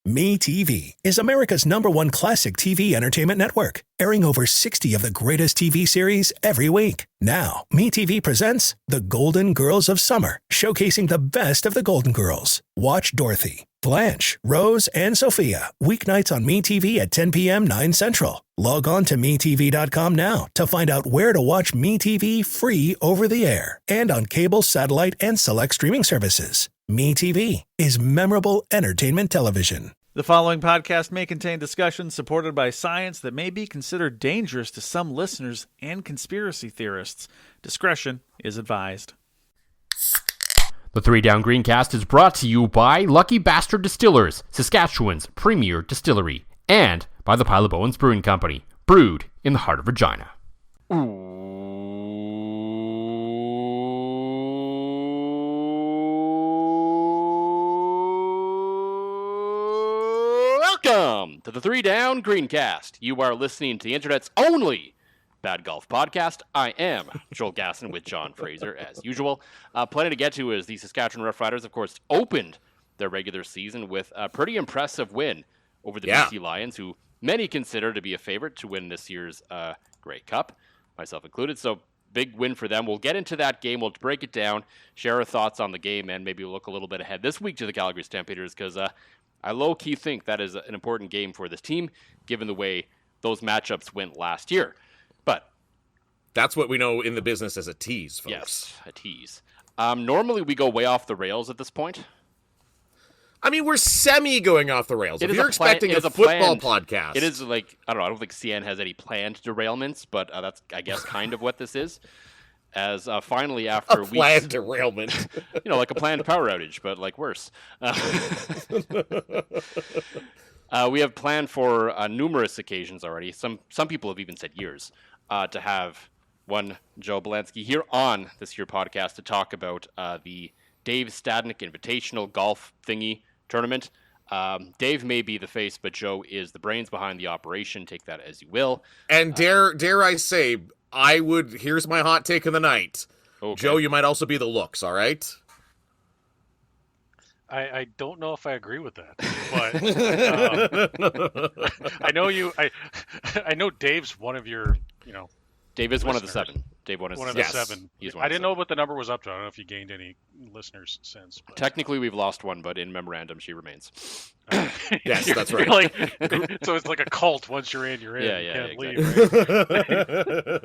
MeTV is America's #1 classic TV entertainment network, airing over 60 of the greatest TV series every week. Now, MeTV presents The Golden Girls of Summer, showcasing the best of the Golden Girls. Watch Dorothy, Blanche, Rose, and Sophia weeknights on MeTV at 10 p.m. 9 Central. Log on to MeTV.com now to find out where to watch MeTV free over the air and on cable, satellite, and select streaming services. MeTV is memorable entertainment television. The following podcast may contain discussions supported by science that may be considered dangerous to some listeners and conspiracy theorists. Discretion is advised. The 3 Down Greencast is brought to you by Lucky Bastard Distillers, Saskatchewan's premier distillery, and by the Pile of Bones Brewing Company, brewed in the heart of Regina. Welcome to the 3 Down Greencast. You are listening to the internet's only Bad Golf podcast. I am Joe Gasson with John Fraser, as usual. Plenty to get to as the Saskatchewan Roughriders, of course, opened their regular season with a pretty impressive win over the BC Lions, who many consider to be a favorite to win this year's Grey Cup, myself included. So big win for them. We'll get into that game. We'll break it down, share our thoughts on the game, and maybe look a little bit ahead this week to the Calgary Stampeders, because I low-key think that is an important game for this team, given the way those matchups went last year. But that's what we know in the business as a tease, folks. Yes, a tease. Normally we go way off the rails at this point. I mean, we're going off the rails. If you're expecting a football podcast. It is like, I don't think CN has any planned derailments, but that's, I guess, kind of what this is. As finally, after a planned derailment. Like a planned power outage, but like worse. We have planned for numerous occasions already. Some people have even said years to have one Joe Balaneski here on this year podcast to talk about the Dave Stadnek Invitational golf thingy tournament. Dave may be the face, but Joe is the brains behind the operation. Take that as you will. And dare I say, here's my hot take of the night. Okay. Joe, you might also be the looks, all right? I don't know if I agree with that, but I know Dave's one of your, Dave is listeners. one of the 7. Dave one of the 7. I didn't know what the number was up to. I don't know if you gained any listeners since. But. Technically, we've lost one, but in memorandum, she remains. Yes, that's right. So it's like a cult. Once you're in, you're in. Yeah, you can't exactly.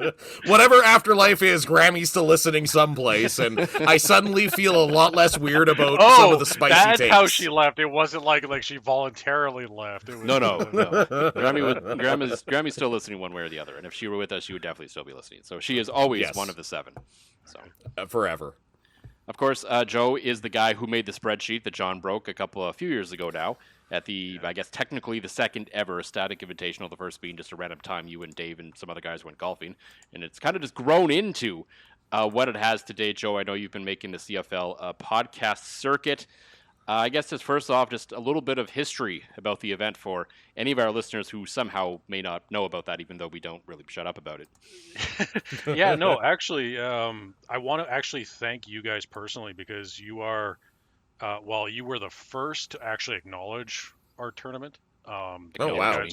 leave. Whatever afterlife is, Grammy's still listening someplace, and I suddenly feel a lot less weird about some of the spicy that's takes. how she left. It wasn't like she voluntarily left. It was, No. Grammy's still listening one way or the other, and if she were with us, she would definitely still be listening. So she is always one of the 7. So forever. Of course, Joe is the guy who made the spreadsheet that John broke a few years ago now at the, I guess, technically the second ever Stadnek Invitational, the first being just a random time you and Dave and some other guys went golfing. And it's kind of just grown into what it has today. Joe, I know you've been making the CFL podcast circuit. I guess just first off, just a little bit of history about the event for any of our listeners who somehow may not know about that, even though we don't really shut up about it. Yeah, no, actually, I want to actually thank you guys personally, because you are, you were the first to actually acknowledge our tournament. Oh, wow.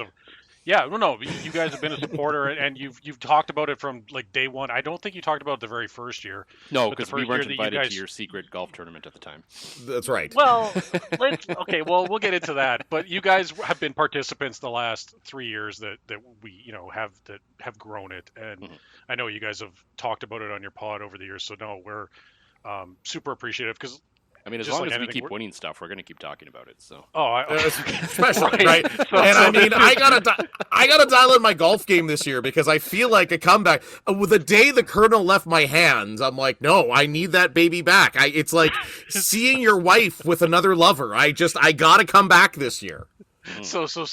Yeah, no, you guys have been a supporter, and you've talked about it from like day one. I don't think you talked about it the very first year. No, because we weren't invited to your secret golf tournament at the time. That's right. Well, we'll get into that. But you guys have been participants the last 3 years that we have grown it, and I know you guys have talked about it on your pod over the years. So no, we're super appreciative, because. I mean, as long as we keep winning stuff, we're going to keep talking about it. So, especially right. And I mean, I gotta dial in my golf game this year, because I feel like a comeback. The day the Colonel left my hands, I'm like, no, I need that baby back. It's like seeing your wife with another lover. I gotta come back this year. So that's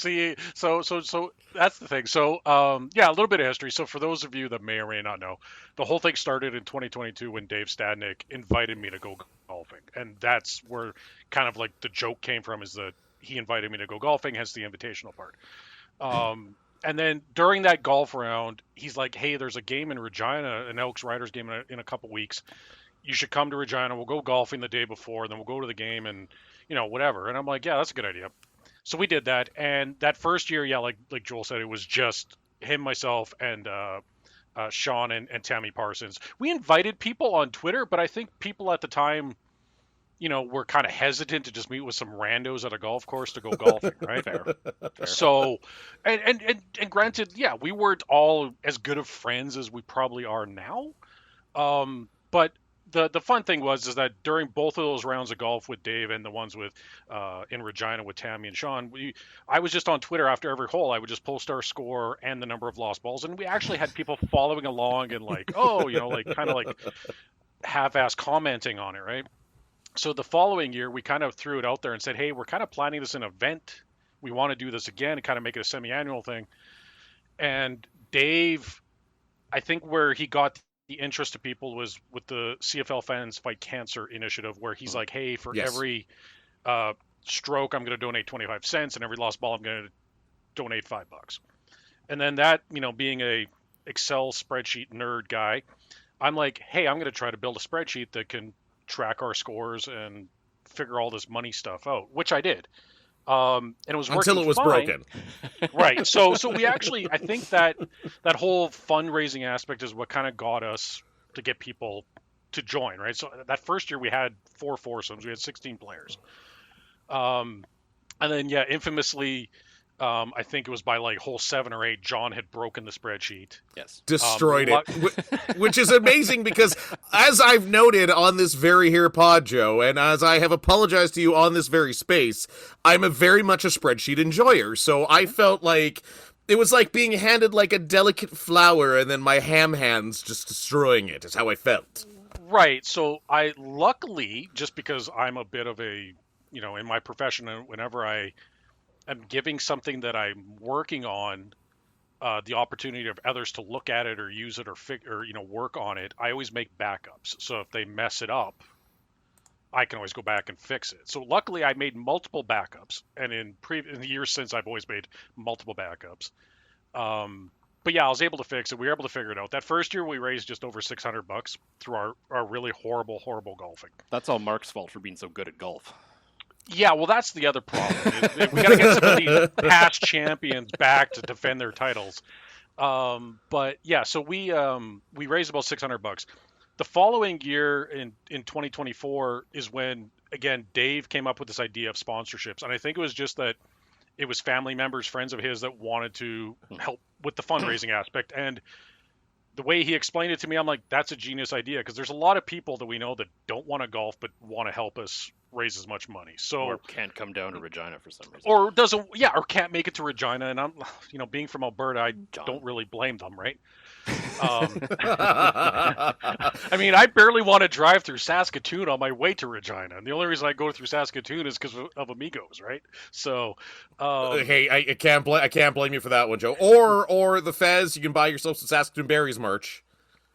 the thing. So, a little bit of history. So for those of you that may or may not know, the whole thing started in 2022 when Dave Stadnek invited me to go golfing. And that's where kind of like the joke came from, is that he invited me to go golfing, hence the invitational part. And then during that golf round, he's like, hey, there's a game in Regina, an Elks Riders game in a couple weeks. You should come to Regina. We'll go golfing the day before, then we'll go to the game and, whatever. And I'm like, yeah, that's a good idea. So we did that, and that first year, yeah, like Joel said, it was just him, myself, and Sean and Tammy Parsons. We invited people on Twitter, but I think people at the time, were kind of hesitant to just meet with some randos at a golf course to go golfing, right? Fair. So, and granted, yeah, we weren't all as good of friends as we probably are now. But the fun thing is that during both of those rounds of golf with Dave and the ones with in Regina with Tammy and Sean, I was just on Twitter after every hole. I would just post our score and the number of lost balls, and we actually had people following along and like, oh, kind of like half-ass commenting on it, right? So the following year, we kind of threw it out there and said, hey, we're kind of planning this an event. We want to do this again and kind of make it a semi-annual thing. And Dave, I think where he got the interest of people was with the CFL Fans Fight Cancer initiative, where he's like, hey, for every stroke, I'm going to donate 25 cents, and every lost ball, I'm going to donate $5. And then that, being a Excel spreadsheet nerd guy, I'm like, hey, I'm going to try to build a spreadsheet that can track our scores and figure all this money stuff out, which I did. And it was until it was fine. Broken. Right. So we actually, I think that whole fundraising aspect is what kind of got us to get people to join, right? So that first year we had 4 foursomes. We had 16 players. And then, yeah, infamously, I think it was by like hole 7 or 8, John had broken the spreadsheet. Yes. Destroyed it, which is amazing because, as I've noted on this very here pod, Joe, and as I have apologized to you on this very space, I'm very much a spreadsheet enjoyer. So I felt like it was like being handed like a delicate flower and then my ham hands just destroying it is how I felt. Right. So I luckily, just because I'm a bit of a, in my profession, whenever I'm giving something that I'm working on, the opportunity of others to look at it or use it or work on it, I always make backups. So if they mess it up, I can always go back and fix it. So luckily, I made multiple backups, and in the years since, I've always made multiple backups. But yeah, I was able to fix it. We were able to figure it out. That first year, we raised just over $600 through our really horrible golfing. That's all Mark's fault for being so good at golf. Yeah, well, that's the other problem. We got to get some of these past champions back to defend their titles. But yeah, so we raised about $600. The following year in 2024 is when, again, Dave came up with this idea of sponsorships, and I think it was just that it was family members, friends of his that wanted to help with the fundraising aspect. And the way he explained it to me, I'm like, that's a genius idea, because there's a lot of people that we know that don't want to golf but want to help us raise as much money. So or can't come down to Regina for some reason. Or or can't make it to Regina. And I'm, being from Alberta, I don't really blame them, right? I mean, I barely want to drive through Saskatoon on my way to Regina, and the only reason I go through Saskatoon is because of Amigos, right? So, hey, I can't blame you for that one, Joe. Or the Fez, you can buy yourself some Saskatoon Berries merch.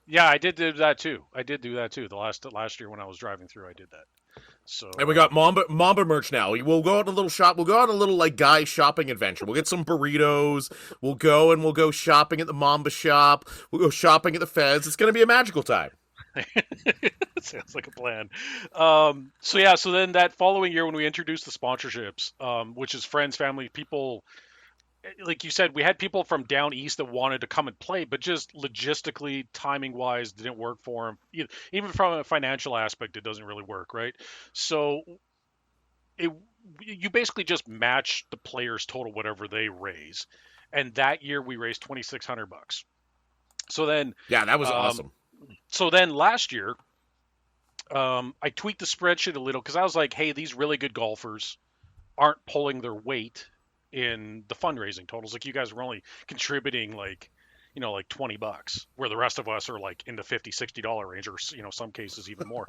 Yeah, I did do that too. The last year when I was driving through, I did that. So, and we got Mamba merch now. We'll go on a little shop. We'll go on a little like guy shopping adventure. We'll get some burritos. We'll go shopping at the Mamba shop. We'll go shopping at the Fez. It's going to be a magical time. Sounds like a plan. So then that following year when we introduced the sponsorships, which is friends, family, people, like you said, we had people from down east that wanted to come and play, but just logistically, timing wise, didn't work for them. Even from a financial aspect, it doesn't really work, right? So you basically just match the players' total, whatever they raise. And that year we raised $2,600. So then, yeah, that was awesome. So then last year, I tweaked the spreadsheet a little because I was like, hey, these really good golfers aren't pulling their weight in the fundraising totals. Like, you guys were only contributing like $20, where the rest of us are like in the $50-$60 range, or some cases even more.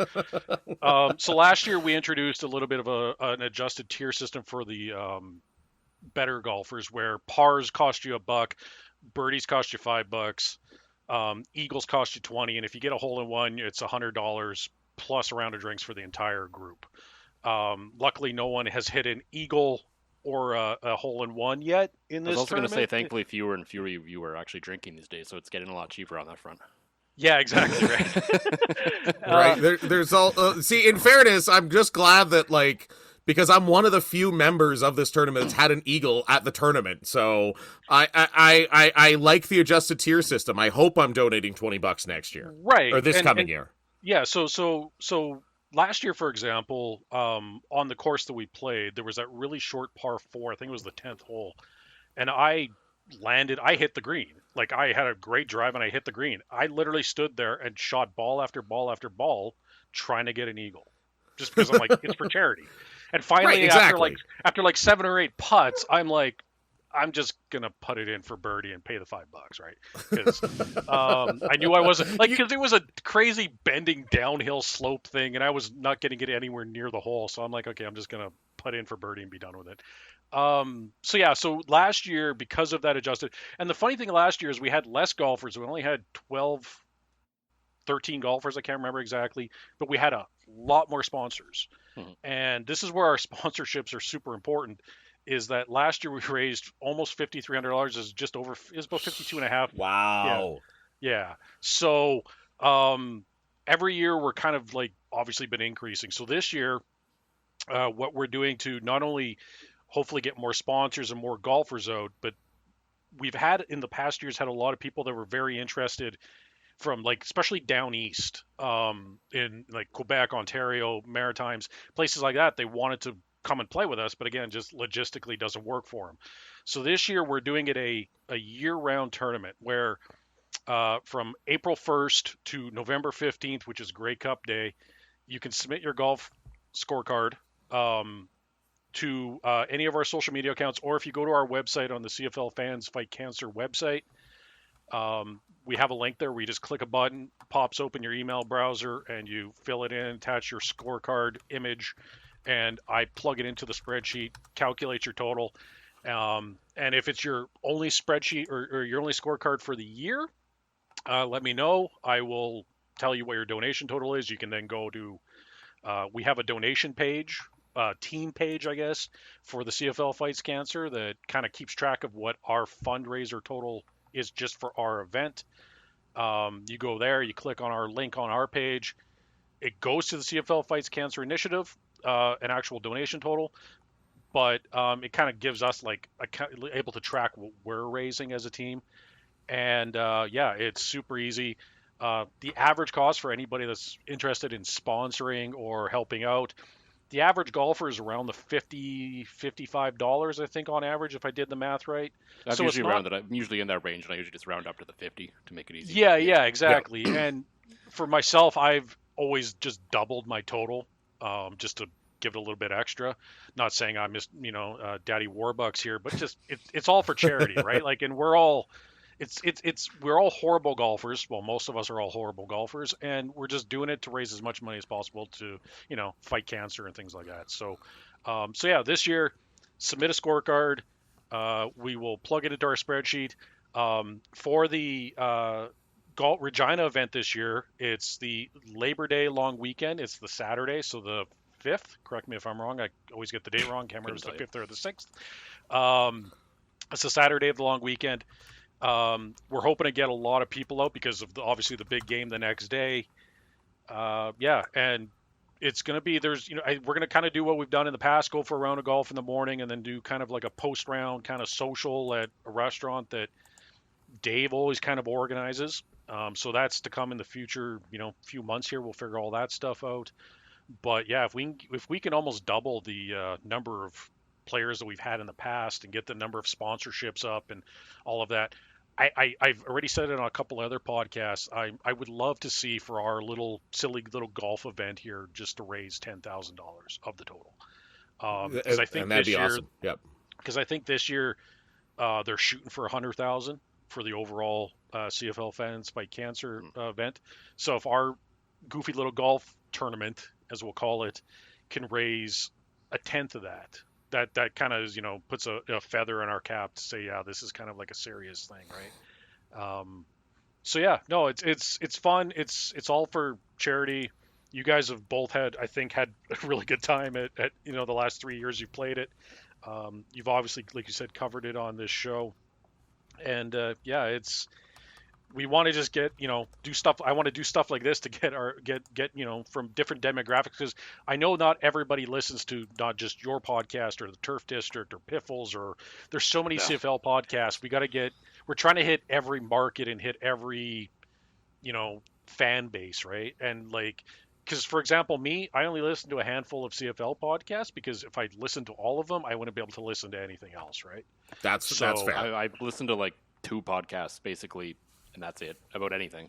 So last year we introduced a little bit of an adjusted tier system for the better golfers, where pars cost you $1, birdies cost you $5, eagles cost you $20, and if you get a hole in one, it's $100 plus a round of drinks for the entire group. Luckily, no one has hit an eagle or a hole in one yet in this. I was also going to say, tournament. thankfully, fewer and fewer of you are actually drinking these days, so it's getting a lot cheaper on that front. Yeah, exactly right. Right. There's all. See, in fairness, I'm just glad that like because I'm one of the few members of this tournament that's had an eagle at the tournament. So I like the adjusted tier system. I hope I'm donating $20 next year, Right. or this coming year. Yeah. So last year, for example, on the course that we played, there was that really short par 4. I think it was the 10th hole, and I hit the green. Like, I had a great drive and I hit the green. I literally stood there and shot ball after ball after ball trying to get an eagle, just because I'm like, it's for charity. And finally, Right, exactly. after like 7 or 8 putts, I'm like, I'm just gonna put it in for birdie and pay the $5, right? Because I knew I wasn't, like, because it was a crazy bending downhill slope thing, and I was not getting it anywhere near the hole. So I'm like, okay, I'm just gonna put in for birdie and be done with it. So last year, because of that adjusted, and the funny thing last year is we had less golfers. We only had 12, 13 golfers. I can't remember exactly, but we had a lot more sponsors. And this is where our sponsorships are super important. Is that last year we raised almost $5,300? Is just over. Is about 52.5. Wow. Yeah. So every year we're kind of like obviously been increasing. So this year, what we're doing to not only hopefully get more sponsors and more golfers out, but we've had in the past years had a lot of people that were very interested from, like, especially down east, in like Quebec, Ontario, Maritimes, places like that. They wanted to come and play with us, but again, just logistically doesn't work for them. So this year we're doing it a year-round tournament where from April 1st to November 15th, which is Grey Cup Day, you can submit your golf scorecard to any of our social media accounts, or if you go to our website on the CFL Fans Fight Cancer website, we have a link there where you just click a button, pops open your email browser, and you fill it in, attach your scorecard image, and I plug it into the spreadsheet, calculate your total. And if it's your only spreadsheet or your only scorecard for the year, let me know. I will tell you what your donation total is. You can then go to, we have a donation page, team page, I guess, for the CFL Fights Cancer that kind of keeps track of what our fundraiser total is just for our event. You go there, you click on our link on our page. It goes to the CFL Fights Cancer Initiative, an actual donation total, but it kind of gives us like able to track what we're raising as a team. And yeah, it's super easy. The average cost for anybody that's interested in sponsoring or helping out, the average golfer is around the $50-$55, I think, on average, if I did the math right. I'm usually in that range, and I usually just round up to the 50 to make it easy. Yeah, exactly. Yeah. And for myself, I've always just doubled my total, just to give it a little bit extra. Not saying I'm just, Daddy Warbucks here, but just it's all for charity, right? Like, and we're all horrible golfers. Well, most of us are all horrible golfers, and we're just doing it to raise as much money as possible to, fight cancer and things like that. So, yeah, this year, submit a scorecard. We will plug it into our spreadsheet. For the Regina event this year, it's the Labor Day long weekend. It's the Saturday, so the 5th. Correct me if I'm wrong. I always get the date wrong. Can't remember if it's the 5th or the 6th. It's the Saturday of the long weekend. We're hoping to get a lot of people out because of obviously the big game the next day. Yeah, and it's going to be, we're going to kind of do what we've done in the past, go for a round of golf in the morning and then do kind of like a post-round kind of social at a restaurant that Dave always kind of organizes. So that's to come in the future, few months here. We'll figure all that stuff out. But yeah, if we can almost double the number of players that we've had in the past and get the number of sponsorships up and all of that, I've already said it on a couple other podcasts. I would love to see for our silly little golf event here just to raise $10,000 of the total. Because I think that'd this be year, awesome. Yep. Because I think this year they're shooting for $100,000 for the overall CFL Fans Fight Cancer event. So if our goofy little golf tournament, as we'll call it, can raise a tenth of that, that kind of puts a feather in our cap to say, yeah, this is kind of like a serious thing, right? So yeah, no, it's fun. It's all for charity. You guys have both had a really good time at the last 3 years you've played it. You've obviously, like you said, covered it on this show, and yeah, we want to just get, do stuff. I want to do stuff like this to get from different demographics, because I know not everybody listens to not just your podcast or the Turf District or Piffles, or there's so many CFL podcasts. We're trying to hit every market and hit every, fan base, right? And because for example, I only listen to a handful of CFL podcasts, because if I listened to all of them, I wouldn't be able to listen to anything else, right? That's fair. I listened to 2 podcasts basically, and that's it about anything.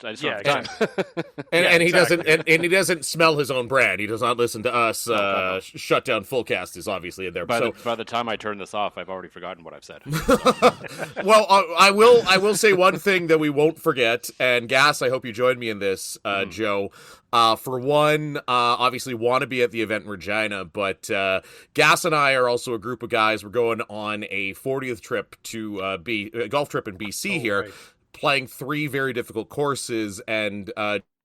I just Yeah, don't have time. And he doesn't, and he doesn't smell his own brand. He does not listen to us. Shut Down Fullcast is obviously in there. By the time I turn this off, I've already forgotten what I've said. Well, I will say one thing that we won't forget, and Gas, I hope you join me in this, Joe. For one, obviously want to be at the event in Regina, but Gas and I are also a group of guys. We're going on a 40th trip to a golf trip in BC here, right, playing 3 very difficult courses. And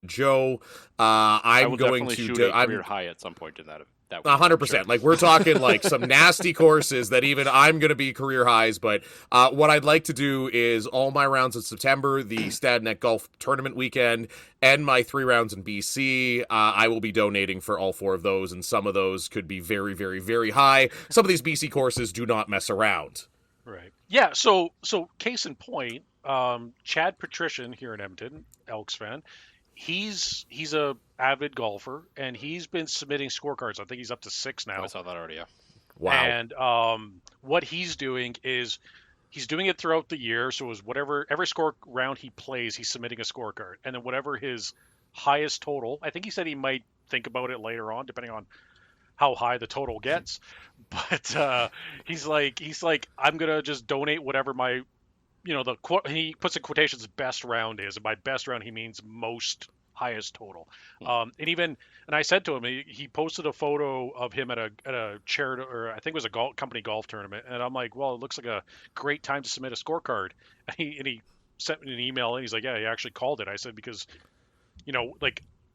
Joe, I'm going to shoot a career high at some point in that. 100%. Sure. We're talking some nasty courses that even I'm going to be career highs. But what I'd like to do is all my rounds in September, the Stadnek Golf Tournament weekend, and my 3 rounds in BC, I will be donating for all 4 of those. And some of those could be very, very, very high. Some of these BC courses do not mess around. Right. Yeah. So case in point, Chad Patrician here in Edmonton, Elks fan, he's a avid golfer, and he's been submitting scorecards. I think he's up to 6 now. I saw that already. Yeah. Wow. And what he's doing is he's doing it throughout the year. So is whatever every score round he plays, he's submitting a scorecard, and then whatever his highest total. I think he said he might think about it later on, depending on how high the total gets. But he's like, I'm gonna just donate whatever my, he puts in quotations, best round is. And by best round, he means most highest total. And I said to him, he posted a photo of him at a charity, or I think it was a company golf tournament. And I'm like, well, it looks like a great time to submit a scorecard. And he sent me an email, and he's like, yeah, he actually called it. I said, because,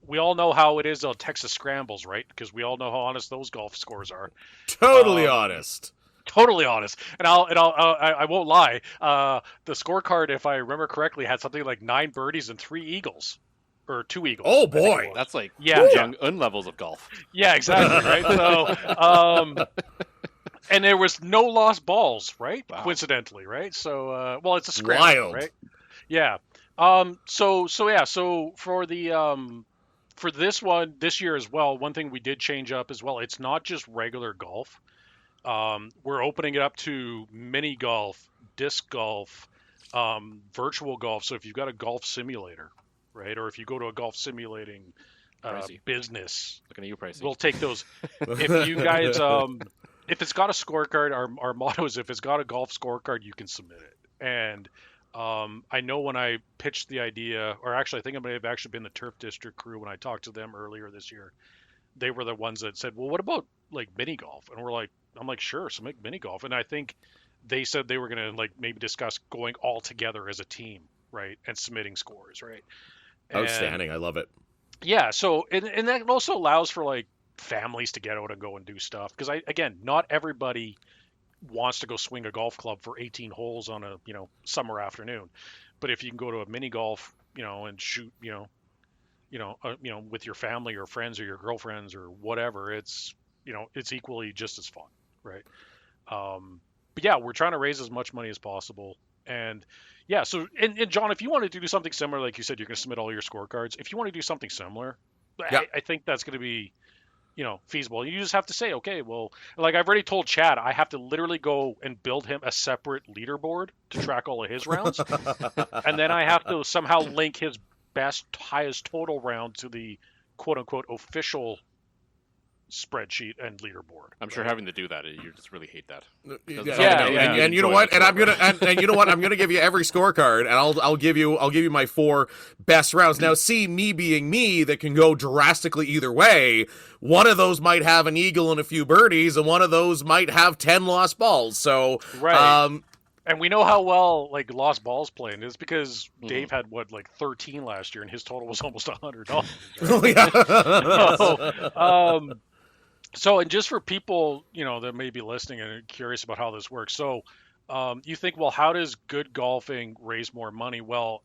we all know how it is on Texas Scrambles, right? Because we all know how honest those golf scores are. Totally honest. Totally honest. And I won't lie. The scorecard, if I remember correctly, had something like 9 birdies and 3 eagles, or 2 eagles. Oh boy, that's like young levels of golf. Yeah, exactly. Right. So, and there was no lost balls, right? Wow. Coincidentally, right? So, well, it's a scramble, right? Yeah. So for the for this year as well, one thing we did change up as well. It's not just regular golf. We're opening it up to mini golf, disc golf, virtual golf. So if you've got a golf simulator, right, or if you go to a golf simulating business, looking at you, Pricey, we'll take those. If you guys, if it's got a scorecard, our motto is if it's got a golf scorecard, you can submit it. And I know when I pitched the idea, or actually I think it may have actually been the Turf District crew when I talked to them earlier this year, they were the ones that said, well, what about mini golf? And I'm like, sure, so make mini golf. And I think they said they were going to maybe discuss going all together as a team, right, and submitting scores, right? Outstanding. I love it. Yeah. So, and that also allows for families to get out and go and do stuff. Because again, not everybody wants to go swing a golf club for 18 holes on a, summer afternoon. But if you can go to a mini golf, and shoot, with your family or friends or your girlfriends or whatever, it's equally just as fun. Right. But yeah, we're trying to raise as much money as possible. And yeah, so, and John, if you wanted to do something similar, like you said, you're going to submit all your scorecards. If you want to do something similar, yeah. I think that's going to be, feasible. You just have to say, okay, well, I've already told Chad, I have to literally go and build him a separate leaderboard to track all of his rounds. And then I have to somehow link his best, highest total round to the quote unquote official spreadsheet and leaderboard. I'm sure having to do that, you just really hate that. And you know what? And I'm gonna and you know what? I'm gonna give you every scorecard, and I'll give you my 4 best rounds. Now, see, me being me, that can go drastically either way. One of those might have an eagle and a few birdies, and one of those might have 10 lost balls. So, right. And we know how well lost balls play, and it's because Dave had 13 last year, and his total was almost $100. Right? Oh, yeah. So, and just for people, that may be listening and are curious about how this works. So, You think, well, how does good golfing raise more money? Well,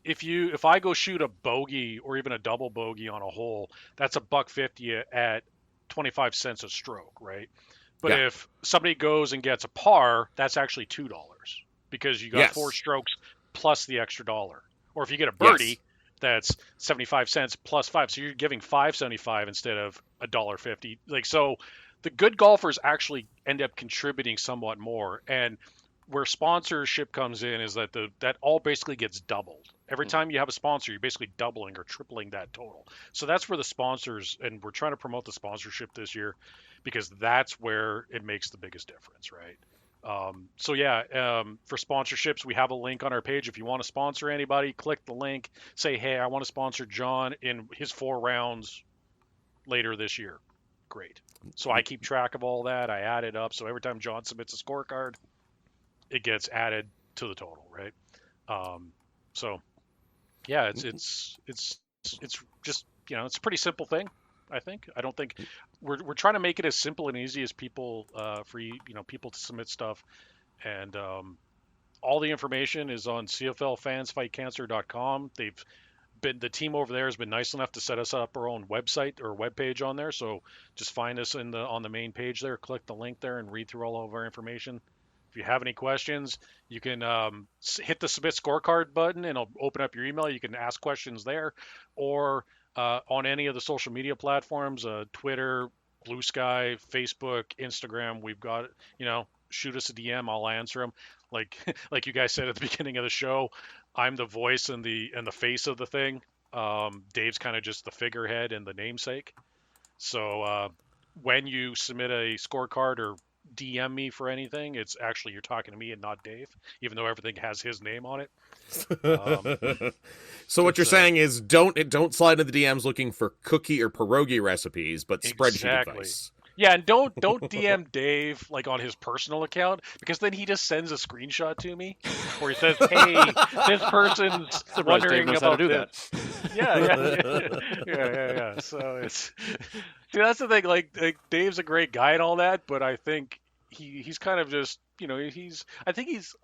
if I go shoot a bogey or even a double bogey on a hole, that's $1.50 at 25 cents a stroke, right? But Yeah. if somebody goes and gets a par, that's actually $2 because you got 4 strokes plus the extra dollar. Or if you get a birdie, that's 75 cents plus 5. So you're giving $5.75 instead of $1.50. Like, so the good golfers actually end up contributing somewhat more. And where sponsorship comes in is that that all basically gets doubled. Every time you have a sponsor, you're basically doubling or tripling that total. So that's where the sponsors, and we're trying to promote the sponsorship this year because that's where it makes the biggest difference, right? For sponsorships, we have a link on our page. If you want to sponsor anybody, click the link, say, hey, I want to sponsor John in his 4 rounds later this year. Great. So I keep track of all that. I add it up. So every time John submits a scorecard, it gets added to the total, right? It's just, it's a pretty simple thing, I think. I don't think we're trying to make it as simple and easy as people people to submit stuff, and all the information is on CFLFansFightCancer.com. The team over there has been nice enough to set us up our own website or webpage on there. So just find us on the main page there, click the link there, and read through all of our information. If you have any questions, you can hit the submit scorecard button and it'll open up your email. You can ask questions there, or on any of the social media platforms, Twitter, Blue Sky, Facebook, Instagram. We've got, shoot us a DM. I'll answer them. Like you guys said at the beginning of the show, I'm the voice and the face of the thing. Dave's kind of just the figurehead and the namesake. So when you submit a scorecard or DM me for anything, it's actually you're talking to me and not Dave, even though everything has his name on it. So what you're saying is don't slide into the DMs looking for cookie or pierogi recipes, but spreadsheet advice. Yeah, and don't DM Dave like on his personal account, because then he just sends a screenshot to me where he says, "Hey, this person's wondering about this." Yeah. So it's that's the thing. Like Dave's a great guy and all that, but I think he's kind of just I think he's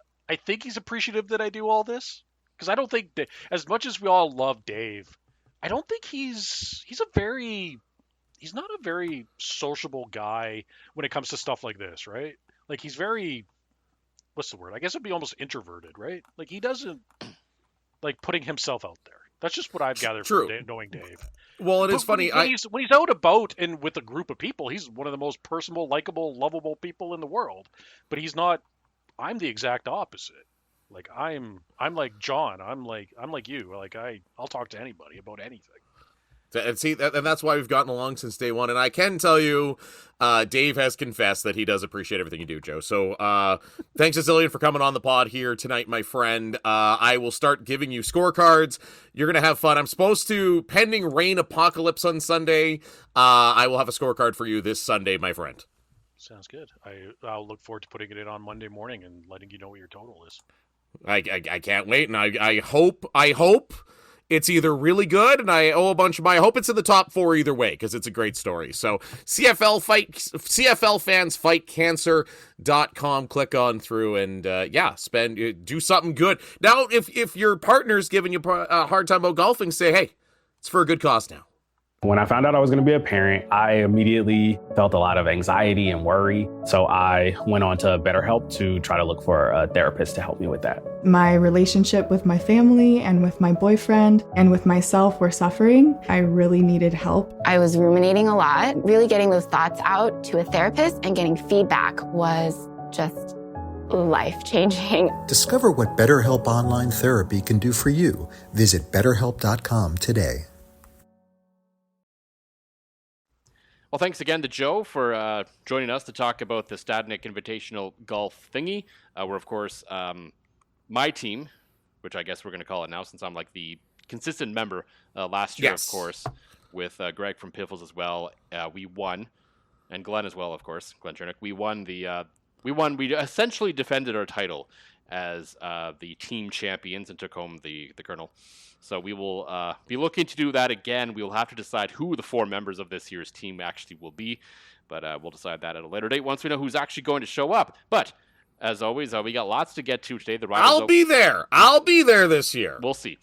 appreciative that I do all this, because I don't think that, as much as we all love Dave, I don't think he's not a very sociable guy when it comes to stuff like this, right? Like he's very, what's the word? I guess it'd be almost introverted, right? Like he doesn't like putting himself out there. That's just what I've gathered from knowing Dave. Well, it is funny. When he's out about and with a group of people, he's one of the most personable, likable, lovable people in the world. But he's not. I'm the exact opposite. Like I'm like John. I'm like you. Like I'll talk to anybody about anything. And see, and that's why we've gotten along since day one. And I can tell you, Dave has confessed that he does appreciate everything you do, Joe. So thanks a zillion for coming on the pod here tonight, my friend. I will start giving you scorecards. You're going to have fun. I'm supposed to, pending rain apocalypse on Sunday, I will have a scorecard for you this Sunday, my friend. Sounds good. I'll look forward to putting it in on Monday morning and letting you know what your total is. I can't wait. And I hope it's either really good, and I owe a bunch of I hope it's in the top 4 either way, because it's a great story. So CFL Fans Fight Cancer.com, click on through and do something good. Now, if your partner's giving you a hard time about golfing, say, hey, it's for a good cause now. When I found out I was going to be a parent, I immediately felt a lot of anxiety and worry. So I went on to BetterHelp to try to look for a therapist to help me with that. My relationship with my family and with my boyfriend and with myself were suffering. I really needed help. I was ruminating a lot. Really getting those thoughts out to a therapist and getting feedback was just life-changing. Discover what BetterHelp Online Therapy can do for you. Visit BetterHelp.com today. Well, thanks again to Joe for joining us to talk about the Stadnek Invitational golf thingy. We're, of course, my team, which I guess we're going to call it now since I'm like the consistent member last year, Yes. of course, with Greg from Piffles as well. We won, and Glenn as well, of course, Glenn Chernick. We essentially defended our title as the team champions and took home the Colonel. So we will be looking to do that again. We will have to decide who the 4 members of this year's team actually will be, but we'll decide that at a later date once we know who's actually going to show up. But As always, we got lots to get to today. The Riders I'll be there. I'll be there this year. We'll see.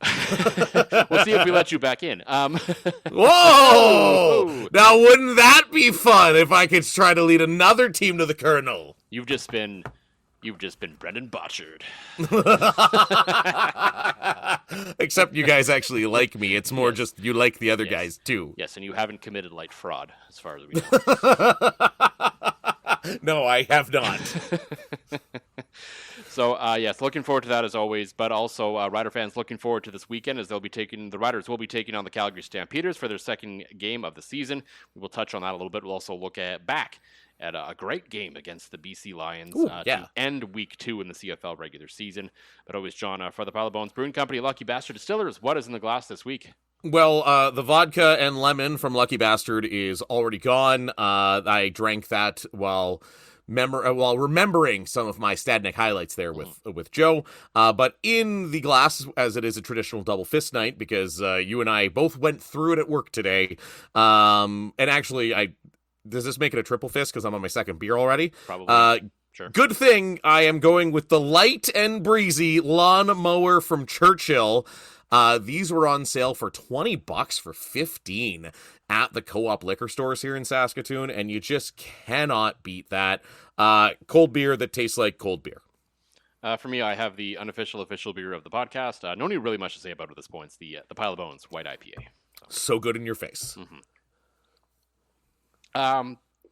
We'll see if we let you back in. Whoa! Now, wouldn't that be fun if I could try to lead another team to the Colonel? You've just been Brendan Botchard. Except you guys actually like me. It's more just you like the other guys too. Yes, and you haven't committed light fraud, as far as we know. No, I have not. So, yes, looking forward to that as always, but also Rider fans looking forward to this weekend as the Riders will be taking on the Calgary Stampeders for their second game of the season. We will touch on that a little bit. We'll also look back at a great game against the BC Lions to end week 2 in the CFL regular season. But always, John, for the Pile of Bones Brewing Company, Lucky Bastard Distillers, what is in the glass this week? Well, the vodka and lemon from Lucky Bastard is already gone. I drank that while remembering some of my Stadnek highlights there with Joe. But in the glass, as it is a traditional double fist night, because you and I both went through it at work today. And actually, does this make it a triple fist because I'm on my second beer already? Probably. Sure. Good thing I am going with the light and breezy lawnmower from Churchill. These were on sale for $20 for 15 at the Co-op liquor stores here in Saskatoon, and you just cannot beat that. Cold beer that tastes like cold beer. For me, I have the unofficial official beer of the podcast. No need really much to say about it at this point. It's the Pile of Bones White IPA. So good in your face. Mm-hmm.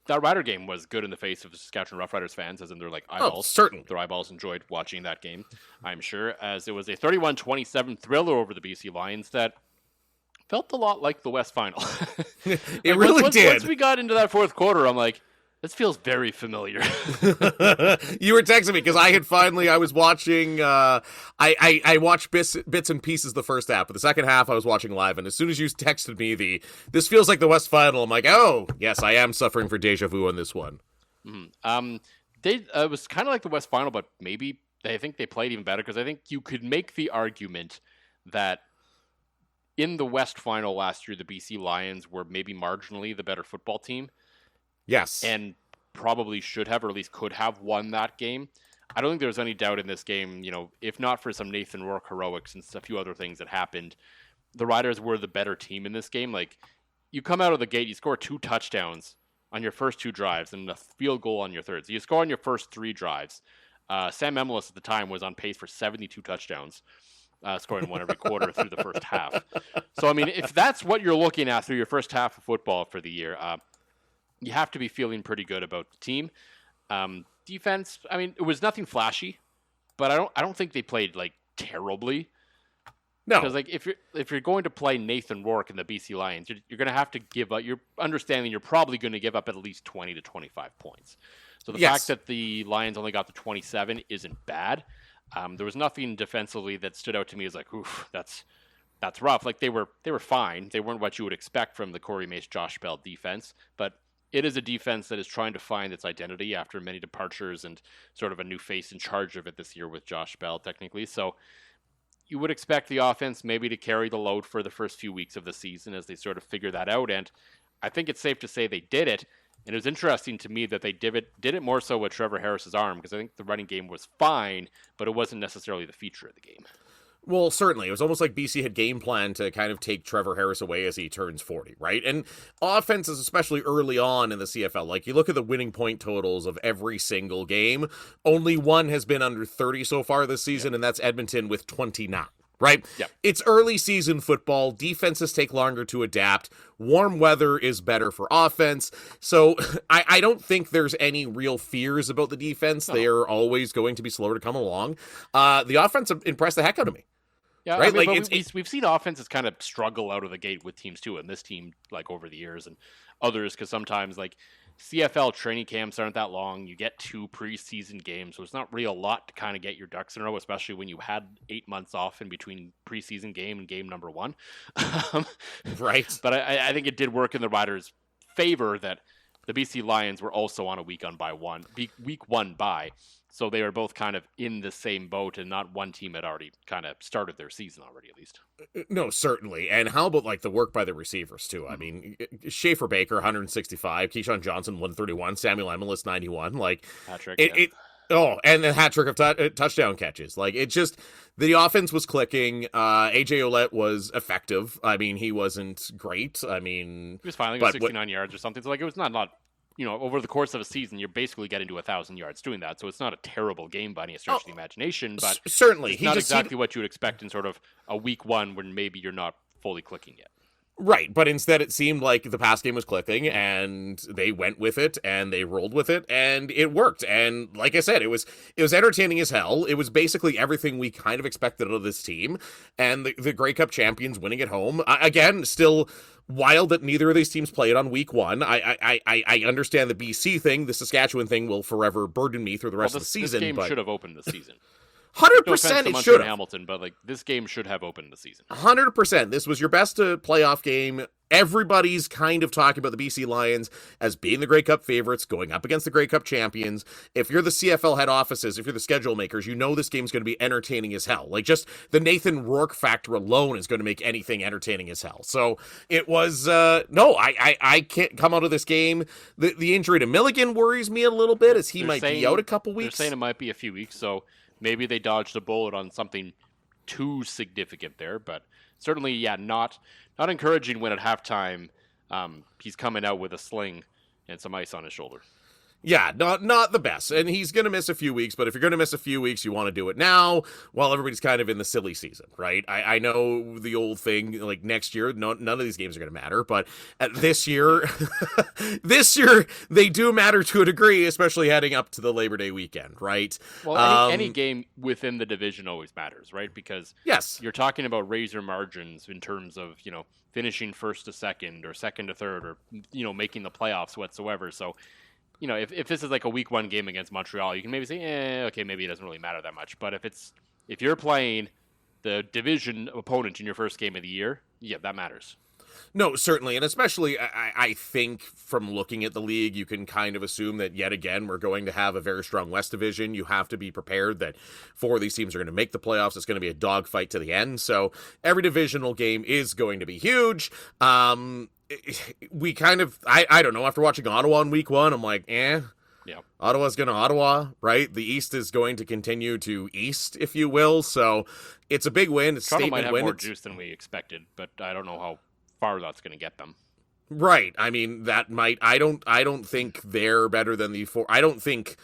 That Rider game was good in the face of Saskatchewan Roughriders fans, as in their eyeballs. Oh, certainly. Their eyeballs enjoyed watching that game, I'm sure, as it was a 31-27 thriller over the BC Lions that felt a lot like the West Final. It really did. Once we got into that fourth quarter, I'm like, this feels very familiar. You were texting me because I was watching, I watched bits and pieces the first half, but the second half I was watching live, and as soon as you texted me this feels like the West Final, I'm like, oh, yes, I am suffering for deja vu on this one. Mm-hmm. It was kind of like the West Final, but maybe I think they played even better, because I think you could make the argument that in the West Final last year, the BC Lions were maybe marginally the better football team. Yes. And probably should have, or at least could have, won that game. I don't think there was any doubt in this game, if not for some Nathan Rourke heroics and a few other things that happened, the Riders were the better team in this game. You come out of the gate, you score 2 touchdowns on your first 2 drives and a field goal on your third. So you score on your first 3 drives. Sam Emelis at the time was on pace for 72 touchdowns, scoring 1 every quarter through the first half. So, if that's what you're looking at through your first half of football for the year, you have to be feeling pretty good about the team. Defense, it was nothing flashy, but I don't think they played terribly. No, because if you're going to play Nathan Rourke and the BC Lions, you're going to have to give up. You're understanding you're probably going to give up at least 20 to 25 points. So the fact that the Lions only got to 27 isn't bad. There was nothing defensively that stood out to me as oof, that's rough. They were fine. They weren't what you would expect from the Corey Mace, Josh Bell defense, but it is a defense that is trying to find its identity after many departures and sort of a new face in charge of it this year with Josh Bell, technically. So you would expect the offense maybe to carry the load for the first few weeks of the season as they sort of figure that out. And I think it's safe to say they did it. And it was interesting to me that they did it more so with Trevor Harris's arm, because I think the running game was fine, but it wasn't necessarily the feature of the game. Well, certainly. It was almost like BC had game planned to kind of take Trevor Harris away as he turns 40, right? And offenses, especially early on in the CFL, you look at the winning point totals of every single game, only one has been under 30 so far this season, and that's Edmonton with 29. Right? Yep. It's early season football. Defenses take longer to adapt. Warm weather is better for offense. So I don't think there's any real fears about the defense. No. They are always going to be slower to come along. The offense impressed the heck out of me. Yeah, right? We've seen offenses kind of struggle out of the gate with teams too, and this team over the years and others, because sometimes CFL training camps aren't that long. You get 2 preseason games, so it's not really a lot to kind of get your ducks in a row, especially when you had 8 months off in between preseason game and game number 1. Right. But I think it did work in the Riders' favor that the BC Lions were also on a week 1 bye. So they were both kind of in the same boat, and not one team had already kind of started their season already, at least. No, certainly. And how about the work by the receivers too? Mm-hmm. Schaefer Baker 165, Keyshawn Johnson 131, Samuel Emelis 91. Patrick. Oh, and the hat trick of touchdown catches. Like, it just, the offense was clicking. AJ Ouellette was effective. I mean, he wasn't great. I mean, he was finally got 69 yards or something. So like, it was not over the course of a season, you're basically getting to 1,000 yards doing that. So it's not a terrible game by any stretch of the imagination, but certainly it's not exactly what you would expect in sort of a week one when maybe you're not fully clicking yet. Right, but instead it seemed like the pass game was clicking, and they went with it, and they rolled with it, and it worked. And like I said, it was entertaining as hell. It was basically everything we kind of expected out of this team, and the Grey Cup champions winning at home. Again, still wild that neither of these teams played on week one. I understand the BC thing. The Saskatchewan thing will forever burden me through the rest of the season. This game should have opened the season. 100% it should have. Hamilton, but like this game should have opened the season. 100%. This was your best playoff game. Everybody's kind of talking about the BC Lions as being the Grey Cup favorites, going up against the Grey Cup champions. If you're the CFL head offices, if you're the schedule makers, you know this game's going to be entertaining as hell. Like, just the Nathan Rourke factor alone is going to make anything entertaining as hell. So it was, I can't come out of this game. The injury to Milligan worries me a little bit, as he might be out a couple weeks. They're saying it might be a few weeks, so maybe they dodged a bullet on something too significant there, but certainly, yeah, not encouraging when at halftime he's coming out with a sling and some ice on his shoulder. Yeah, not the best. And he's going to miss a few weeks, but if you're going to miss a few weeks, you want to do it now while everybody's kind of in the silly season, right? I know the old thing, like next year, none of these games are going to matter, but this year, they do matter to a degree, especially heading up to the Labor Day weekend, right? Well, any game within the division always matters, right? Because yes, you're talking about razor margins in terms of, finishing first to second or second to third or, making the playoffs whatsoever. So, if this is like a week one game against Montreal, you can maybe say, okay, maybe it doesn't really matter that much. But if you're playing the division opponent in your first game of the year, yeah, that matters. No, certainly. And especially, I think from looking at the league, you can kind of assume that yet again, we're going to have a very strong West Division. You have to be prepared that 4 of these teams are going to make the playoffs. It's going to be a dogfight to the end. So every divisional game is going to be huge. We kind of, I don't know, after watching Ottawa in week one, I'm like, Yeah. Ottawa's going to Ottawa, right? The East is going to continue to East, if you will. So it's a big win. It's a statement might have win. More juice than we expected, but I don't know how far that's going to get them. Right. I mean, that might, I don't think they're better than the 4. I think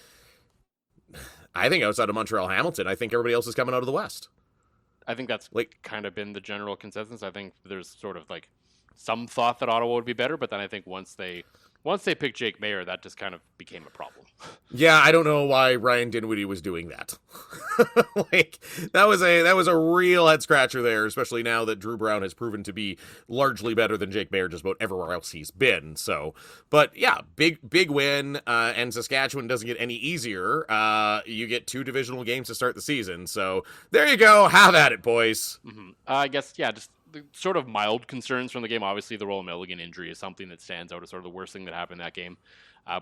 outside of Montreal, Hamilton, I think everybody else is coming out of the West. I think that's kind of been the general consensus. I think there's sort of like some thought that Ottawa would be better, but then I think once they picked Jake Mayer, that just kind of became a problem. Yeah, I don't know why Ryan Dinwiddie was doing that. That was a real head scratcher there, especially now that Drew Brown has proven to be largely better than Jake Mayer just about everywhere else he's been. So, but yeah, big win, and Saskatchewan doesn't get any easier. You get 2 divisional games to start the season. So there you go. Have at it, boys. Mm-hmm. I guess, yeah, just the sort of mild concerns from the game. Obviously, the Roland Milligan injury is something that stands out as sort of the worst thing that happened in that game.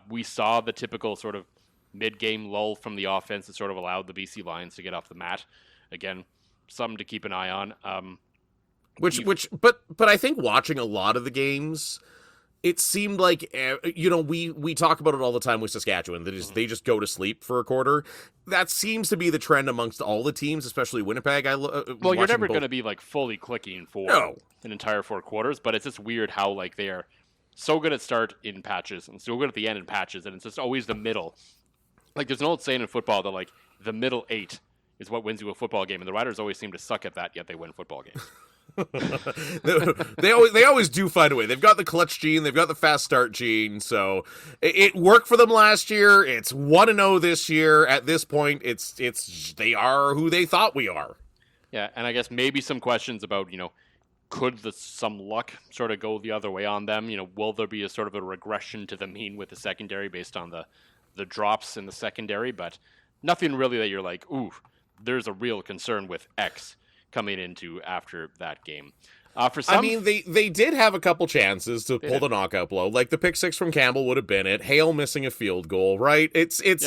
We saw the typical sort of mid-game lull from the offense that sort of allowed the BC Lions to get off the mat. Again, something to keep an eye on. But I think watching a lot of the games, it seemed like, we talk about it all the time with Saskatchewan, that is, they just go to sleep for a quarter. That seems to be the trend amongst all the teams, especially Winnipeg. Well, you're never going to be like fully clicking for an entire 4 quarters, but it's just weird how like they are so good at start in patches and so good at the end in patches, and it's just always the middle. Like there's an old saying in football that like the middle 8 is what wins you a football game, and the Riders always seem to suck at that, yet they win football games. they always do find a way. They've got the clutch gene, they've got the fast start gene, so it worked for them last year. It's 1-0 this year. At this point, it's they are who they thought we are. Yeah, and I guess maybe some questions about, could some luck sort of go the other way on them? Will there be a sort of a regression to the mean with the secondary based on the drops in the secondary? But nothing really that you're like, ooh, there's a real concern with X coming into after that game. For some, I mean, they did have a couple chances to pull the knockout blow. Like the pick 6 from Campbell would have been it. Hale missing a field goal, right? It's yep.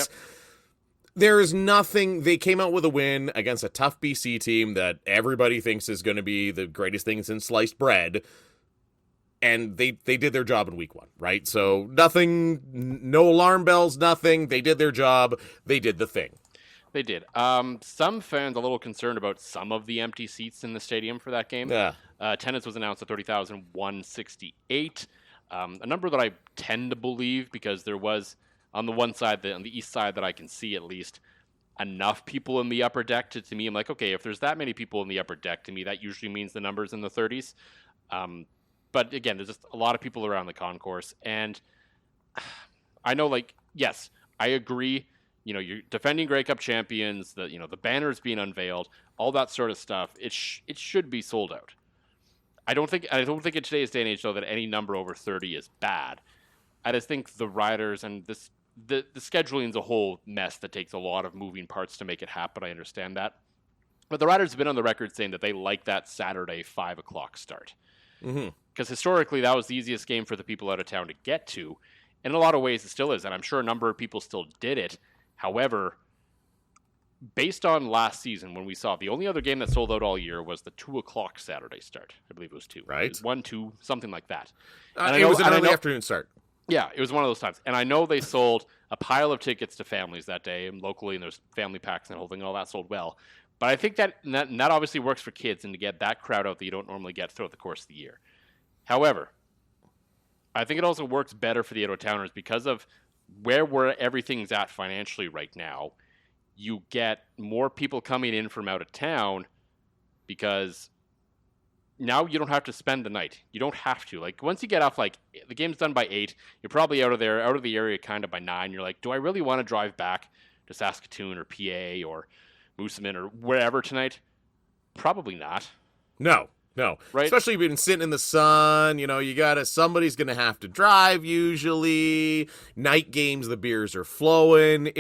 There is nothing. They came out with a win against a tough BC team that everybody thinks is going to be the greatest thing since sliced bread. and they did their job in week 1, right? So nothing, no alarm bells, nothing. They did their job. They did the thing. They did. Some fans a little concerned about some of the empty seats in the stadium for that game. Yeah. Attendance was announced at 30,168. A number that I tend to believe because there was, on the one side, on the east side that I can see at least, enough people in the upper deck to me. I'm like, okay, if there's that many people in the upper deck, to me, that usually means the number's in the 30s. But again, there's just a lot of people around the concourse. And I know, like, yes, I agree. You know, you're defending Grey Cup champions, the banners being unveiled, all that sort of stuff. It should be sold out. I don't think in today's day and age, though, that any number over 30 is bad. I just think the riders and the scheduling is a whole mess that takes a lot of moving parts to make it happen. I understand that. But the riders have been on the record saying that they like that Saturday 5 o'clock start. Because historically, that was the easiest game for the people out of town to get to. In a lot of ways, it still is. And I'm sure a number of people still did it. However, based on last season, when we saw the only other game that sold out all year was the 2 o'clock Saturday start. I believe it was 2. Right. It was 1, 2, something like that. It was an early afternoon start. Yeah, it was one of those times. And I know they sold a pile of tickets to families that day, and locally, and there's family packs and the whole thing, all that sold well. But I think that obviously works for kids and to get that crowd out that you don't normally get throughout the course of the year. However, I think it also works better for the out-of-towners because of where everything's at financially right now. You get more people coming in from out of town because now you don't have to spend the night. You don't have to. Like, once you get off, like, the game's done by 8, you're probably out of the area kind of by 9. You're like, do I really want to drive back to Saskatoon or PA or Moosomin or wherever tonight? Probably not. No. Right? Especially if you've been sitting in the sun, somebody's going to have to drive usually. Night games, the beers are flowing.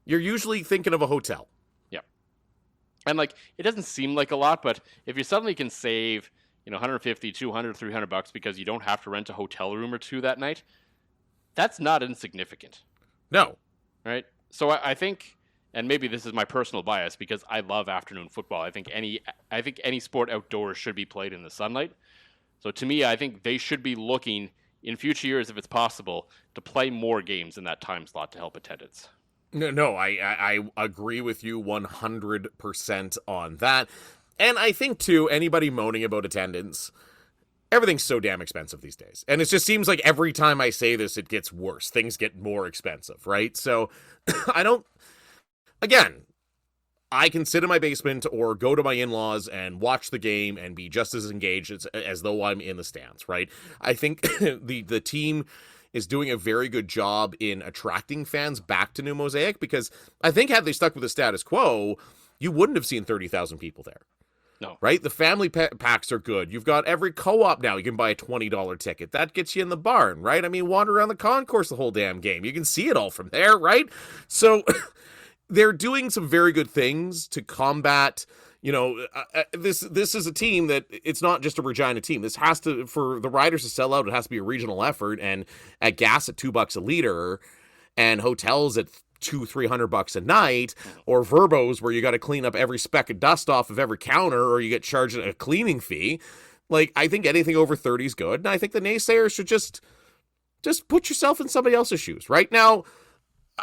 You're usually thinking of a hotel. Yeah. And, like, it doesn't seem like a lot, but if you suddenly can save, $150, $200, $300 because you don't have to rent a hotel room or two that night, that's not insignificant. No. Right? So I think, and maybe this is my personal bias because I love afternoon football. I think any sport outdoors should be played in the sunlight. So to me, I think they should be looking in future years, if it's possible, to play more games in that time slot to help attendance. No, I agree with you 100% on that. And I think, too, anybody moaning about attendance, everything's so damn expensive these days. And it just seems like every time I say this, it gets worse. Things get more expensive, right? So Again, I can sit in my basement or go to my in-laws and watch the game and be just as engaged as though I'm in the stands, right? I think the team is doing a very good job in attracting fans back to New Mosaic because I think had they stuck with the status quo, you wouldn't have seen 30,000 people there. No. Right? The family packs are good. You've got every co-op now. You can buy a $20 ticket. That gets you in the barn, right? I mean, wander around the concourse the whole damn game. You can see it all from there, right? So they're doing some very good things to combat, this is a team that it's not just a Regina team. This has to, for the riders to sell out, it has to be a regional effort. And at gas at $2 a liter and hotels at $200-$300 a night, or Verbos where you got to clean up every speck of dust off of every counter or you get charged a cleaning fee. Like, I think anything over 30 is good. And I think the naysayers should just put yourself in somebody else's shoes. Right now,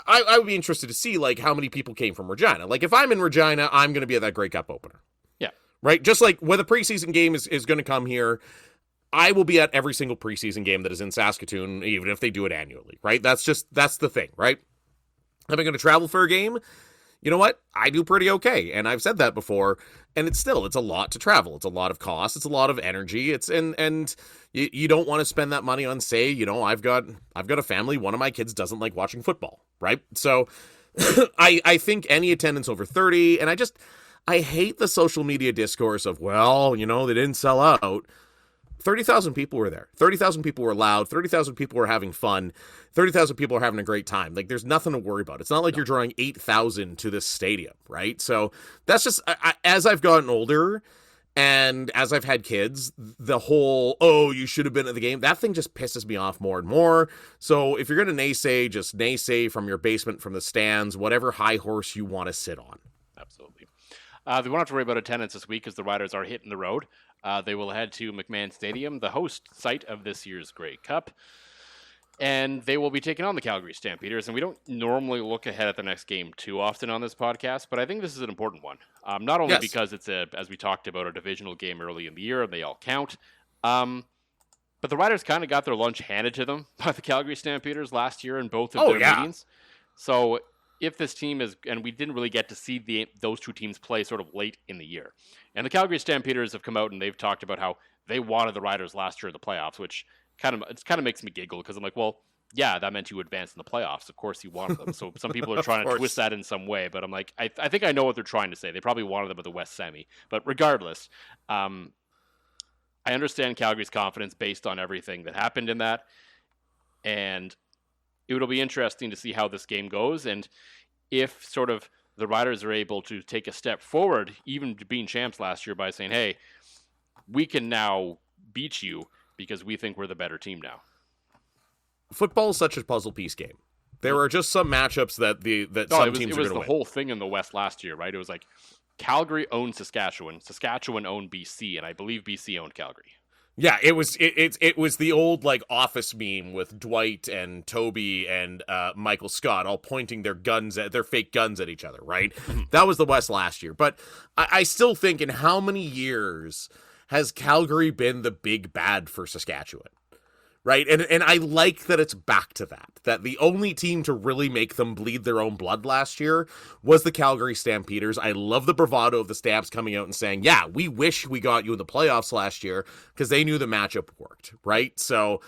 I would be interested to see, like, how many people came from Regina. Like, if I'm in Regina, I'm going to be at that Grey Cup opener. Yeah. Right? Just like when the preseason game is going to come here, I will be at every single preseason game that is in Saskatoon, even if they do it annually, right? That's the thing, right? Am I going to travel for a game? You know what? I do pretty okay. And I've said that before. And it's a lot to travel. It's a lot of cost. It's a lot of energy. And you don't want to spend that money on, say, I've got a family. One of my kids doesn't like watching football, right? So I think any attendance over 30, and I hate the social media discourse of, well, they didn't sell out. 30,000 people were there. 30,000 people were loud. 30,000 people were having fun. 30,000 people are having a great time. Like, there's nothing to worry about. It's not like you're drawing 8,000 to this stadium, right? So that's just, as I've gotten older and as I've had kids, the whole, you should have been at the game, that thing just pisses me off more and more. So if you're going to naysay, just naysay from your basement, from the stands, whatever high horse you want to sit on. Absolutely. They won't have to worry about attendance this week because the Riders are hitting the road. They will head to McMahon Stadium, the host site of this year's Grey Cup. And they will be taking on the Calgary Stampeders. And we don't normally look ahead at the next game too often on this podcast, but I think this is an important one. Not only because it's, as we talked about, a divisional game early in the year, and they all count. But the Riders kind of got their lunch handed to them by the Calgary Stampeders last year in both of their meetings. So if this team is, and we didn't really get to see those two teams play sort of late in the year. And the Calgary Stampeders have come out and they've talked about how they wanted the Riders last year in the playoffs, which kind of makes me giggle because I'm like, well, yeah, that meant you advanced in the playoffs. Of course you wanted them. So some people are trying to twist that in some way, but I'm like, I think I know what they're trying to say. They probably wanted them at the West Semi. But regardless, I understand Calgary's confidence based on everything that happened in that. And it'll be interesting to see how this game goes. And if sort of the Riders are able to take a step forward, even to being champs last year by saying, hey, we can now beat you because we think we're the better team now. Football is such a puzzle piece game. There are just some matchups that some teams are going to win. It was the whole thing in the West last year, right? It was like Calgary owned Saskatchewan, Saskatchewan owned BC, and I believe BC owned Calgary. Yeah, it was the old like Office meme with Dwight and Toby and Michael Scott all pointing their fake guns at each other, right? That was the West last year. But I still think, in how many years has Calgary been the big bad for Saskatchewan? Right? And I like that it's back to that the only team to really make them bleed their own blood last year was the Calgary Stampeders. I love the bravado of the Stamps coming out and saying, yeah, we wish we got you in the playoffs last year, because they knew the matchup worked, right? So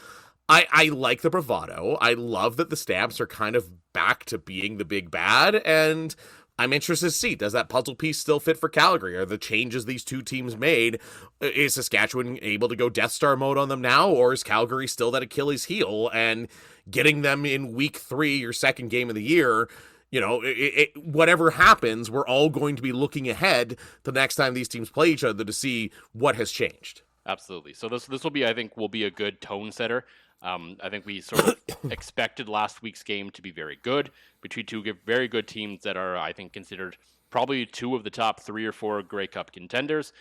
I like the bravado. I love that the Stamps are kind of back to being the big bad, and I'm interested to see, does that puzzle piece still fit for Calgary? Are the changes these two teams made, is Saskatchewan able to go Death Star mode on them now, or is Calgary still that Achilles heel? And getting them in week 3, your second game of the year, whatever happens, we're all going to be looking ahead the next time these teams play each other to see what has changed. Absolutely. So this will be, I think, will be a good tone setter. I think we sort of expected last week's game to be very good between two very good teams that are, I think, considered probably two of the top 3 or 4 Grey Cup contenders.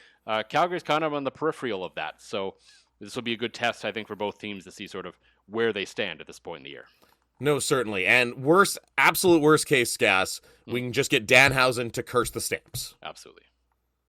Calgary's kind of on the peripheral of that. So this will be a good test, I think, for both teams to see sort of where they stand at this point in the year. No, certainly. And absolute worst case, Gas, we can just get Danhausen to curse the Stamps. Absolutely.